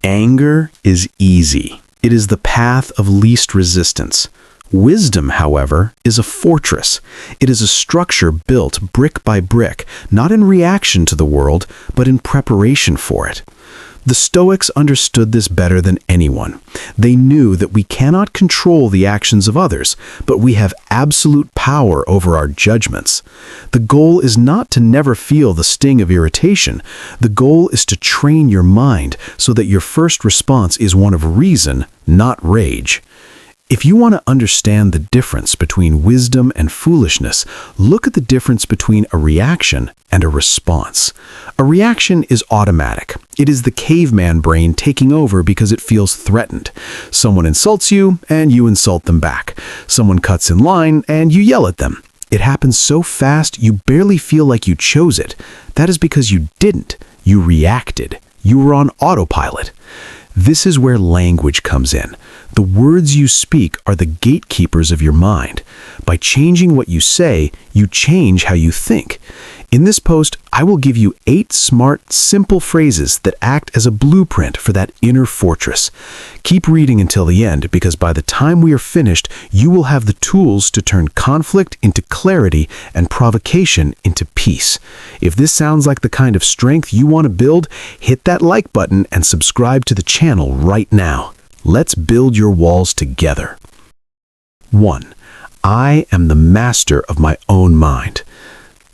Anger is easy. It is the path of least resistance. Wisdom, however, is a fortress. It is a structure built brick by brick, not in reaction to the world, but in preparation for it. The Stoics understood this better than anyone. They knew that we cannot control the actions of others, but we have absolute power over our judgments. The goal is not to never feel the sting of irritation. The goal is to train your mind so that your first response is one of reason, not rage. If you want to understand the difference between wisdom and foolishness, look at the difference between a reaction and a response. A reaction is automatic. It is the caveman brain taking over because it feels threatened. Someone insults you, and you insult them back. Someone cuts in line, and you yell at them. It happens so fast you barely feel like you chose it. That is because you didn't. You reacted. You were on autopilot. This is where language comes in. The words you speak are the gatekeepers of your mind. By changing what you say, you change how you think. In this post, I will give you 8 smart, simple phrases that act as a blueprint for that inner fortress. Keep reading until the end, because by the time we are finished, you will have the tools to turn conflict into clarity and provocation into peace. If this sounds like the kind of strength you want to build, hit that like button and subscribe to the channel right now. Let's build your walls together. 1. I am the master of my own mind.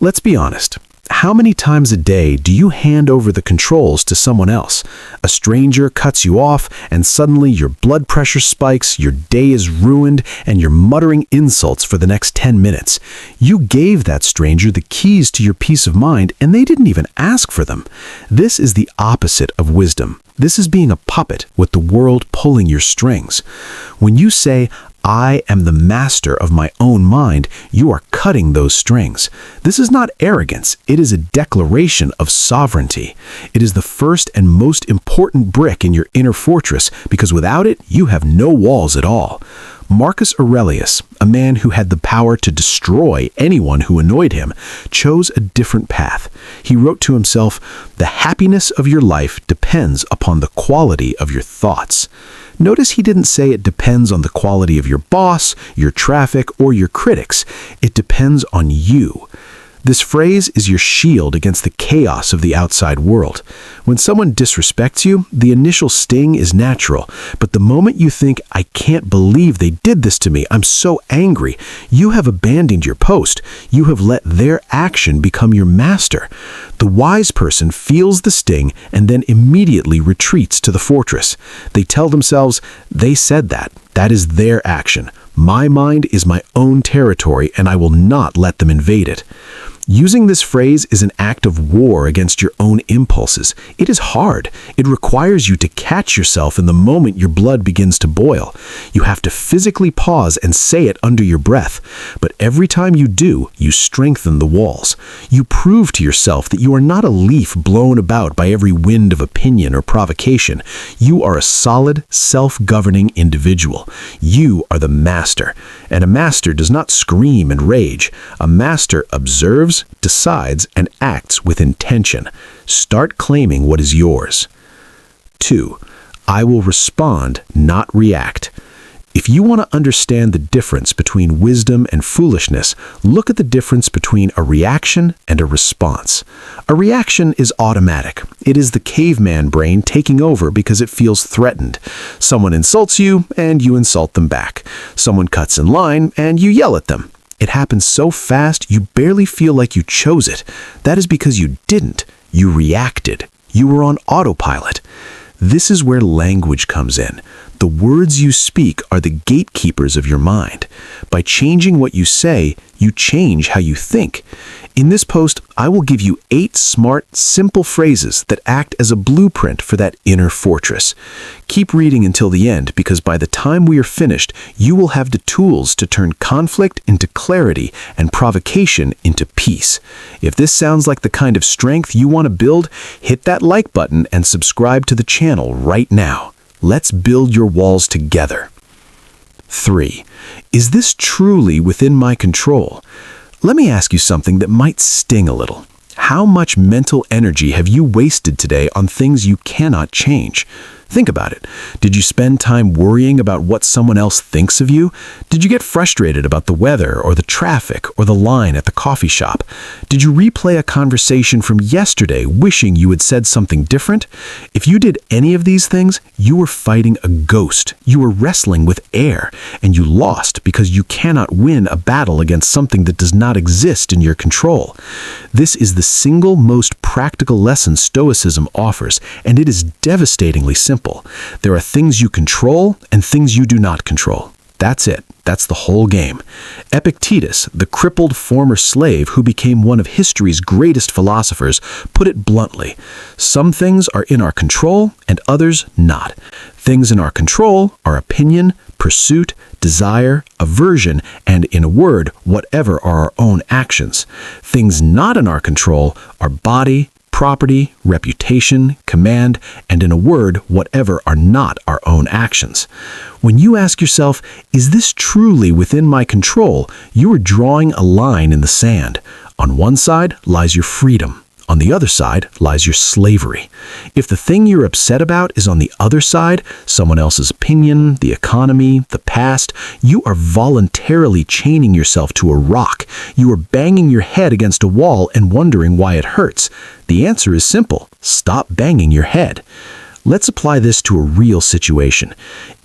Let's be honest. How many times a day do you hand over the controls to someone else? A stranger cuts you off, and suddenly your blood pressure spikes, your day is ruined, and you're muttering insults for the next 10 minutes. You gave that stranger the keys to your peace of mind, and they didn't even ask for them. This is the opposite of wisdom. This is being a puppet with the world pulling your strings. When you say, I am the master of my own mind, you are cutting those strings. This is not arrogance. It is a declaration of sovereignty. It is the first and most important brick in your inner fortress, because without it, you have no walls at all. Marcus Aurelius, a man who had the power to destroy anyone who annoyed him, chose a different path. He wrote to himself, "The happiness of your life depends upon the quality of your thoughts." Notice he didn't say it depends on the quality of your boss, your traffic, or your critics. It depends on you. This phrase is your shield against the chaos of the outside world. When someone disrespects you, the initial sting is natural, but the moment you think, I can't believe they did this to me, I'm so angry, you have abandoned your post. You have let their action become your master. The wise person feels the sting and then immediately retreats to the fortress. They tell themselves, they said that. That is their action. My mind is my own territory, and I will not let them invade it. Using this phrase is an act of war against your own impulses. It is hard. It requires you to catch yourself in the moment your blood begins to boil. You have to physically pause and say it under your breath. But every time you do, you strengthen the walls. You prove to yourself that you are not a leaf blown about by every wind of opinion or provocation. You are a solid, self-governing individual. You are the master. And a master does not scream and rage. A master observes, decides, and acts with intention. Start claiming what is yours. 2. I will respond, not react. If you want to understand the difference between wisdom and foolishness, look at the difference between a reaction and a response. A reaction is automatic. It is the caveman brain taking over because it feels threatened. Someone insults you, and you insult them back. Someone cuts in line, and you yell at them. It happens so fast you barely feel like you chose it. That is because you didn't. You reacted. You were on autopilot. This is where language comes in. The words you speak are the gatekeepers of your mind. By changing what you say, you change how you think. In this post, I will give you 8 smart, simple phrases that act as a blueprint for that inner fortress. Keep reading until the end, because by the time we are finished, you will have the tools to turn conflict into clarity and provocation into peace. If this sounds like the kind of strength you want to build, hit that like button and subscribe to the channel right now. Let's build your walls together. 3. Is this truly within my control? Let me ask you something that might sting a little. How much mental energy have you wasted today on things you cannot change? Think about it. Did you spend time worrying about what someone else thinks of you? Did you get frustrated about the weather or the traffic or the line at the coffee shop? Did you replay a conversation from yesterday wishing you had said something different? If you did any of these things, you were fighting a ghost. You were wrestling with air, and you lost because you cannot win a battle against something that does not exist in your control. This is the single most practical lesson Stoicism offers, and it is devastatingly simple. There are things you control and things you do not control. That's it. That's the whole game. Epictetus, the crippled former slave who became one of history's greatest philosophers, put it bluntly. Some things are in our control and others not. Things in our control are opinion, pursuit, desire, aversion, and, in a word, whatever are our own actions. Things not in our control are body, property, reputation, command, and, in a word, whatever are not our own actions. When you ask yourself, is this truly within my control, you are drawing a line in the sand. On one side lies your freedom. On the other side lies your slavery. If the thing you're upset about is on the other side, someone else's opinion, the economy, the past, you are voluntarily chaining yourself to a rock. You are banging your head against a wall and wondering why it hurts. The answer is simple. Stop banging your head. Let's apply this to a real situation.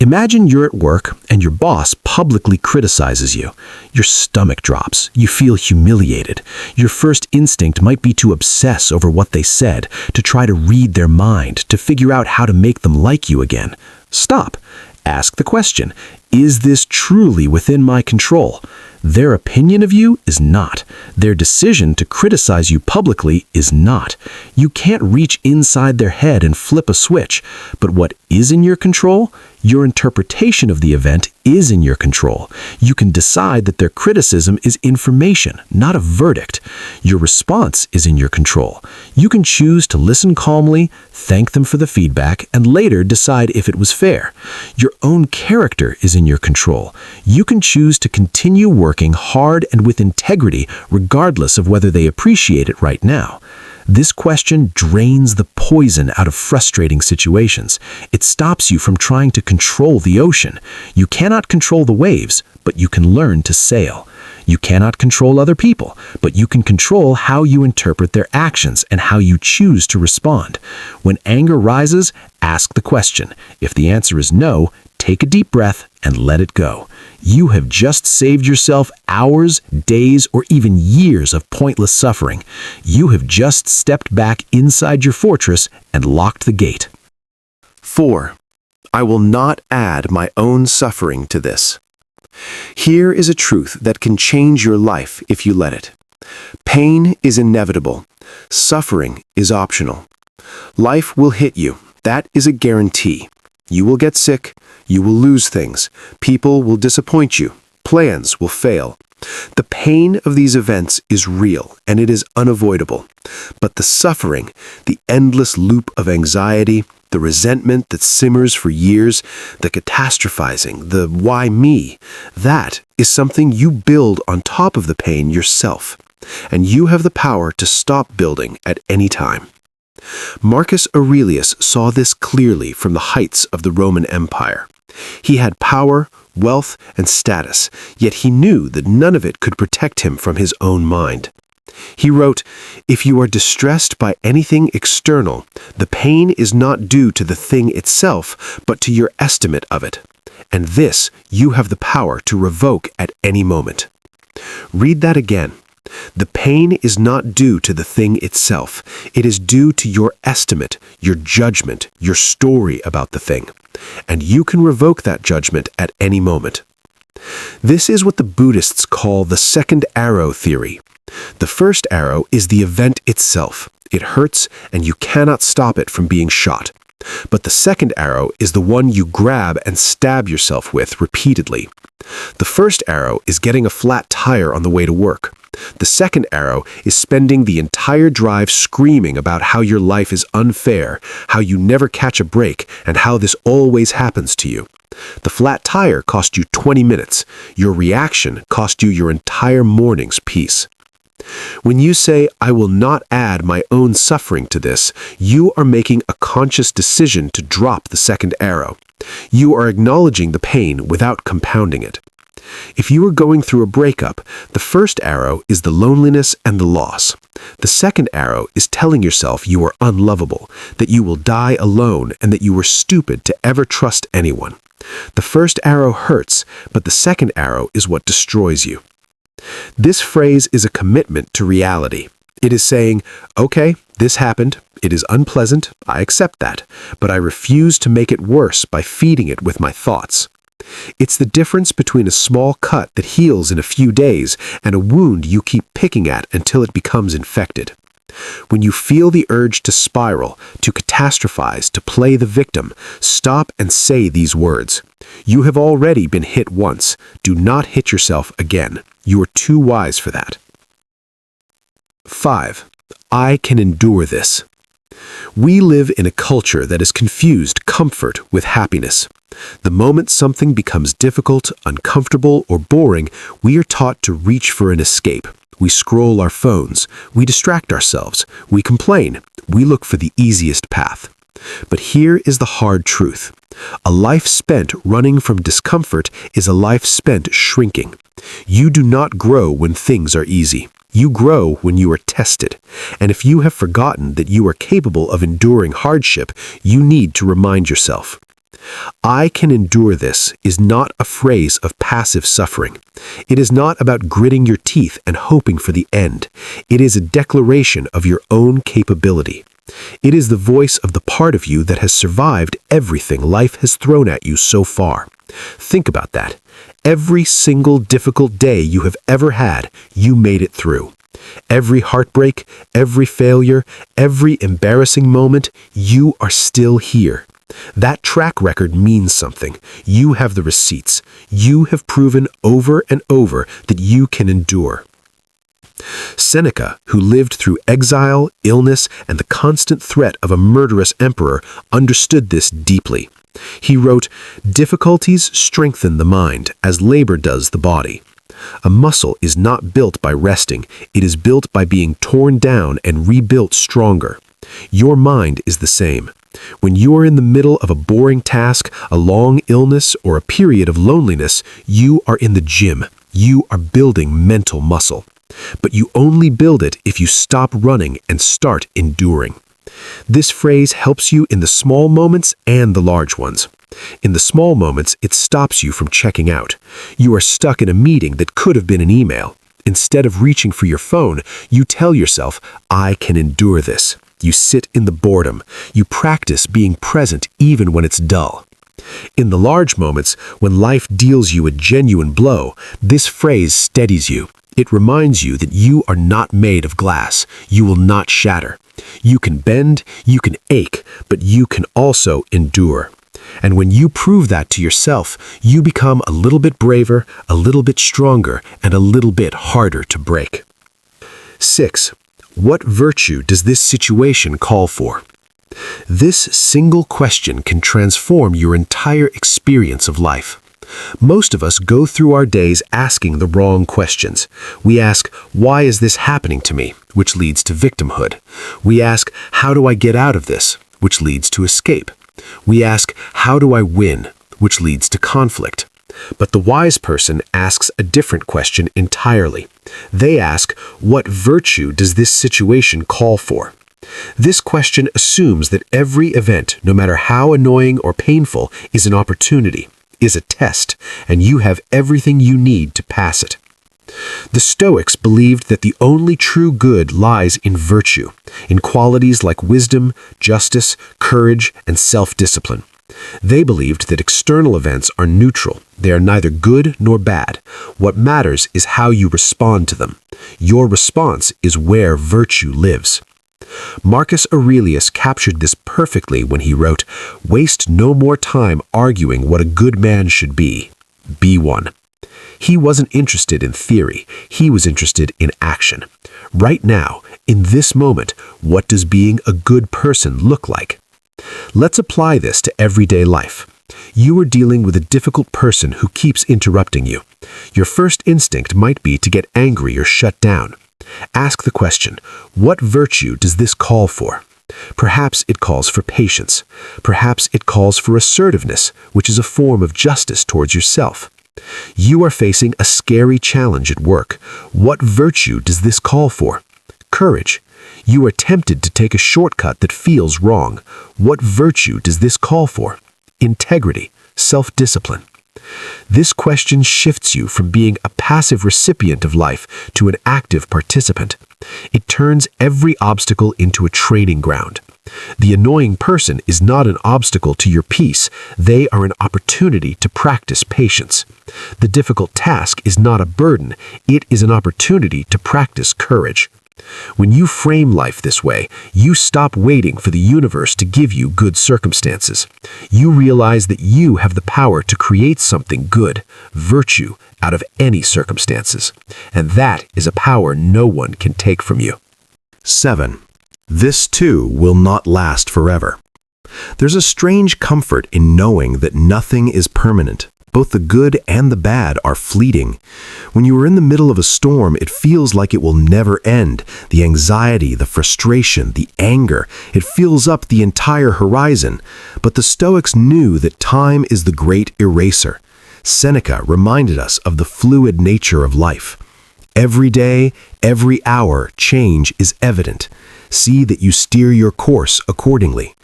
Imagine you're at work and your boss publicly criticizes you. Your stomach drops. You feel humiliated. Your first instinct might be to obsess over what they said, to try to read their mind, to figure out how to make them like you again. Stop. Ask the question, is this truly within my control? Their opinion of you is not. Their decision to criticize you publicly is not. You can't reach inside their head and flip a switch. But what is in your control? Your interpretation of the event is in your control. You can decide that their criticism is information, not a verdict. Your response is in your control. You can choose to listen calmly, thank them for the feedback, and later decide if it was fair. Your own character is in your control. You can choose to continue working hard and with integrity, regardless of whether they appreciate it right now. This question drains the poison out of frustrating situations. It stops you from trying to control the ocean. You cannot control the waves, but you can learn to sail. You cannot control other people, but you can control how you interpret their actions and how you choose to respond. When anger rises, ask the question. If the answer is no, take a deep breath and let it go. You have just saved yourself hours, days, or even years of pointless suffering. You have just stepped back inside your fortress and locked the gate. 4. I will not add my own suffering to this. Here is a truth that can change your life if you let it. Pain is inevitable. Suffering is optional. Life will hit you. That is a guarantee. You will get sick. You will lose things. People will disappoint you. Plans will fail. The pain of these events is real, and it is unavoidable. But the suffering, the endless loop of anxiety, the resentment that simmers for years, the catastrophizing, the why me, that is something you build on top of the pain yourself. And you have the power to stop building at any time. Marcus Aurelius saw this clearly from the heights of the Roman Empire. He had power, wealth, and status, yet he knew that none of it could protect him from his own mind. He wrote, "If you are distressed by anything external, the pain is not due to the thing itself, but to your estimate of it. And this you have the power to revoke at any moment." Read that again. The pain is not due to the thing itself. It is due to your estimate, your judgment, your story about the thing. And you can revoke that judgment at any moment. This is what the Buddhists call the second arrow theory. The first arrow is the event itself. It hurts, and you cannot stop it from being shot. But the second arrow is the one you grab and stab yourself with repeatedly. The first arrow is getting a flat tire on the way to work. The second arrow is spending the entire drive screaming about how your life is unfair, how you never catch a break, and how this always happens to you. The flat tire cost you 20 minutes. Your reaction cost you your entire morning's peace. When you say, "I will not add my own suffering to this," you are making a conscious decision to drop the second arrow. You are acknowledging the pain without compounding it. If you are going through a breakup, the first arrow is the loneliness and the loss. The second arrow is telling yourself you are unlovable, that you will die alone, and that you were stupid to ever trust anyone. The first arrow hurts, but the second arrow is what destroys you. This phrase is a commitment to reality. It is saying, "Okay, this happened. It is unpleasant. I accept that. But I refuse to make it worse by feeding it with my thoughts." It's the difference between a small cut that heals in a few days and a wound you keep picking at until it becomes infected. When you feel the urge to spiral, to catastrophize, to play the victim, stop and say these words. You have already been hit once. Do not hit yourself again. You are too wise for that. 5. I can endure this. We live in a culture that has confused comfort with happiness. The moment something becomes difficult, uncomfortable, or boring, we are taught to reach for an escape. We scroll our phones, we distract ourselves, we complain, we look for the easiest path. But here is the hard truth. A life spent running from discomfort is a life spent shrinking. You do not grow when things are easy. You grow when you are tested. And if you have forgotten that you are capable of enduring hardship, you need to remind yourself. "I can endure this" is not a phrase of passive suffering. It is not about gritting your teeth and hoping for the end. It is a declaration of your own capability. It is the voice of the part of you that has survived everything life has thrown at you so far. Think about that. Every single difficult day you have ever had, you made it through. Every heartbreak, every failure, every embarrassing moment, you are still here. That track record means something. You have the receipts. You have proven over and over that you can endure. Seneca, who lived through exile, illness, and the constant threat of a murderous emperor, understood this deeply. He wrote, "Difficulties strengthen the mind, as labor does the body. A muscle is not built by resting. It is built by being torn down and rebuilt stronger. Your mind is the same. When you are in the middle of a boring task, a long illness, or a period of loneliness, you are in the gym. You are building mental muscle. But you only build it if you stop running and start enduring." This phrase helps you in the small moments and the large ones. In the small moments, it stops you from checking out. You are stuck in a meeting that could have been an email. Instead of reaching for your phone, you tell yourself, "I can endure this." You sit in the boredom. You practice being present even when it's dull. In the large moments, when life deals you a genuine blow, this phrase steadies you. It reminds you that you are not made of glass. You will not shatter. You can bend, you can ache, but you can also endure. And when you prove that to yourself, you become a little bit braver, a little bit stronger, and a little bit harder to break. 6. What virtue does this situation call for? This single question can transform your entire experience of life. Most of us go through our days asking the wrong questions. We ask, "Why is this happening to me?" which leads to victimhood. We ask, "How do I get out of this?" which leads to escape. We ask, "How do I win?" which leads to conflict. But the wise person asks a different question entirely. They ask, "What virtue does this situation call for?" This question assumes that every event, no matter how annoying or painful, is an opportunity, is a test, and you have everything you need to pass it. The Stoics believed that the only true good lies in virtue, in qualities like wisdom, justice, courage, and self-discipline. They believed that external events are neutral. They are neither good nor bad. What matters is how you respond to them. Your response is where virtue lives. Marcus Aurelius captured this perfectly when he wrote, "Waste no more time arguing what a good man should be. Be one." He wasn't interested in theory. He was interested in action. Right now, in this moment, what does being a good person look like? Let's apply this to everyday life. You are dealing with a difficult person who keeps interrupting you. Your first instinct might be to get angry or shut down. Ask the question, what virtue does this call for? Perhaps it calls for patience. Perhaps it calls for assertiveness, which is a form of justice towards yourself. You are facing a scary challenge at work. What virtue does this call for? Courage. You are tempted to take a shortcut that feels wrong. What virtue does this call for? Integrity, self-discipline. This question shifts you from being a passive recipient of life to an active participant. It turns every obstacle into a training ground. The annoying person is not an obstacle to your peace. They are an opportunity to practice patience. The difficult task is not a burden. It is an opportunity to practice courage. When you frame life this way, you stop waiting for the universe to give you good circumstances. You realize that you have the power to create something good, virtue, out of any circumstances. And that is a power no one can take from you. 7. This too will not last forever. There's a strange comfort in knowing that nothing is permanent. Both the good and the bad are fleeting. When you are in the middle of a storm, it feels like it will never end. The anxiety, the frustration, the anger, it fills up the entire horizon. But the Stoics knew that time is the great eraser. Seneca reminded us of the fluid nature of life. Every day, every hour, change is evident. See that you steer your course accordingly.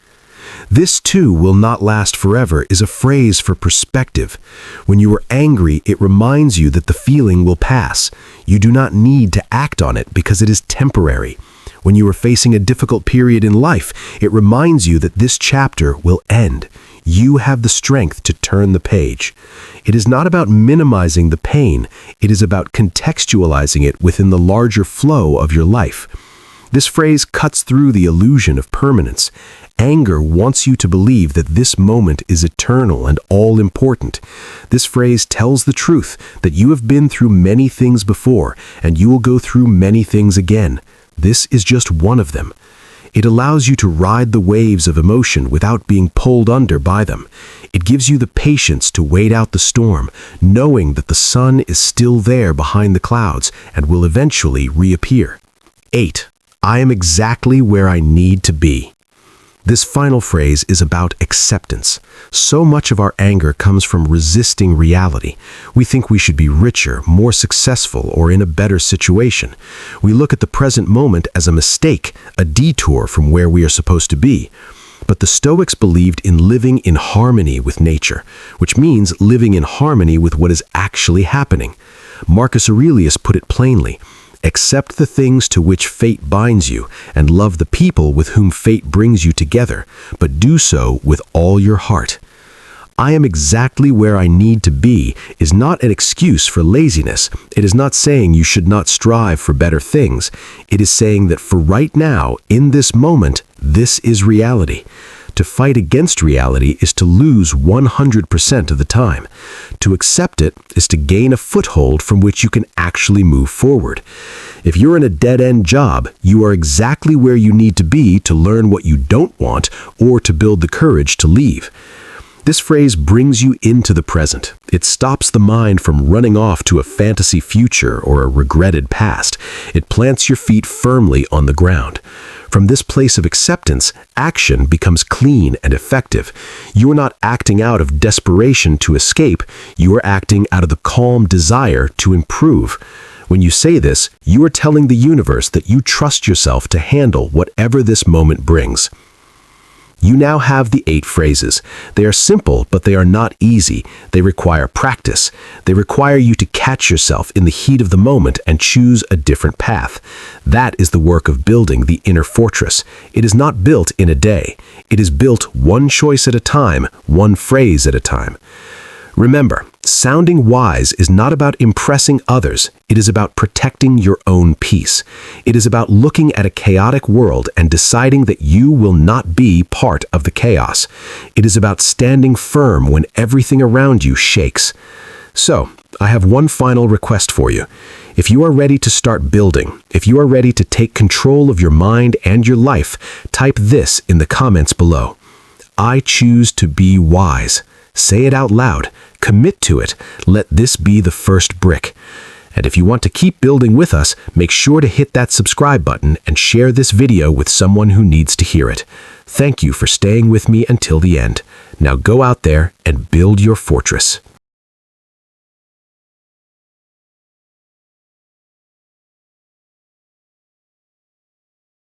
This too will not last forever is a phrase for perspective. When you are angry, it reminds you that the feeling will pass. You do not need to act on it because it is temporary. When you are facing a difficult period in life, it reminds you that this chapter will end. You have the strength to turn the page. It is not about minimizing the pain. It is about contextualizing it within the larger flow of your life. This phrase cuts through the illusion of permanence. Anger wants you to believe that this moment is eternal and all-important. This phrase tells the truth that you have been through many things before, and you will go through many things again. This is just one of them. It allows you to ride the waves of emotion without being pulled under by them. It gives you the patience to wait out the storm, knowing that the sun is still there behind the clouds and will eventually reappear. 8. I am exactly where I need to be. This final phrase is about acceptance. So much of our anger comes from resisting reality. We think we should be richer, more successful, or in a better situation. We look at the present moment as a mistake, a detour from where we are supposed to be. But the Stoics believed in living in harmony with nature, which means living in harmony with what is actually happening. Marcus Aurelius put it plainly: accept the things to which fate binds you, and love the people with whom fate brings you together, but do so with all your heart. I am exactly where I need to be is not an excuse for laziness. It is not saying you should not strive for better things. It is saying that for right now, in this moment, this is reality. To fight against reality is to lose 100% of the time. To accept it is to gain a foothold from which you can actually move forward. If you're in a dead-end job, you are exactly where you need to be to learn what you don't want or to build the courage to leave. This phrase brings you into the present. It stops the mind from running off to a fantasy future or a regretted past. It plants your feet firmly on the ground. From this place of acceptance, action becomes clean and effective. You are not acting out of desperation to escape. You are acting out of the calm desire to improve. When you say this, you are telling the universe that you trust yourself to handle whatever this moment brings. You now have the 8 phrases. They are simple, but they are not easy. They require practice. They require you to catch yourself in the heat of the moment and choose a different path. That is the work of building the inner fortress. It is not built in a day. It is built one choice at a time, one phrase at a time. Remember, sounding wise is not about impressing others. It is about protecting your own peace. It is about looking at a chaotic world and deciding that you will not be part of the chaos. It is about standing firm when everything around you shakes. So, I have one final request for you. If you are ready to start building, if you are ready to take control of your mind and your life, type this in the comments below. I choose to be wise. Say it out loud. Commit to it. Let this be the first brick. And if you want to keep building with us, make sure to hit that subscribe button and share this video with someone who needs to hear it. Thank you for staying with me until the end. Now go out there and build your fortress.